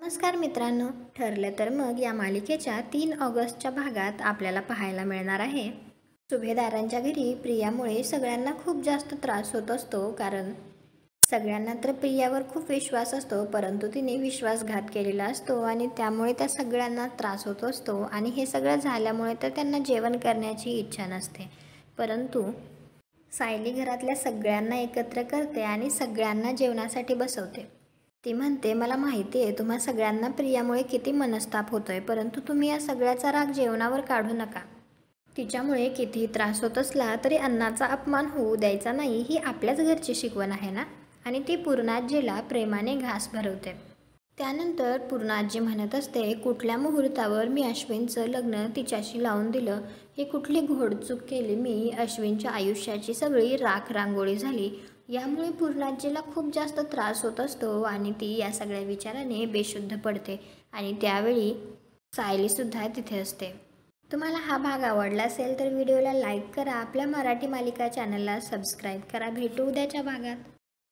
नमस्कार मित्रांनो, ठरलं तर मग या मालिकेच्या 3 ऑगस्टच्या भागात आपल्याला पाहायला मिळणार आहे. सुभेदारांच्या घरी प्रियामुळे सगळ्यांना खूप जास्त त्रास होत असतो, कारण सगळ्यांना तर प्रियावर खूप विश्वास असतो, परंतु तिने विश्वासघात केलेला असतो आणि त्यामुळे त्या सगळ्यांना त्रास होत असतो. आणि हे सगळं झाल्यामुळे तर त्यांना जेवण करण्याची इच्छा नसते, परंतु सायली घरातल्या सगळ्यांना एकत्र करते आणि सगळ्यांना जेवणासाठी बसवते. ती म्हणते, मला माहिती आहे तुम्हा सगळ्यांना प्रियामुळे किती मनस्ताप होतोय, परंतु तुम्ही या सगळ्याचा राग जेवणावर काढू नका. तिच्यामुळे कितीही त्रास होत असला तरी अन्नाचा अपमान होऊ द्यायचा नाही, ही आपल्याच घरची शिकवण आहे ना. आणि ती पूर्णाजीला प्रेमाने घास भरवते. त्यानंतर पूर्णाजी म्हणत असते, कुठल्या मुहूर्तावर मी अश्विनचं लग्न तिच्याशी लावून दिलं, ही कुठली घोडचूक केली मी, अश्विनच्या आयुष्याची सगळी राख रांगोळी झाली. यामुळे पूर्णाजीला खूप जास्त त्रास होत असतो आणि ती या सगळ्या विचाराने बेशुद्ध पडते. आणि त्यावेळी सायलीसुद्धा तिथे असते. तुम्हाला हा भाग आवडला असेल तर व्हिडिओला लाईक करा, आपल्या मराठी मालिका चॅनलला सबस्क्राईब करा. भेटू उद्याच्या भागात.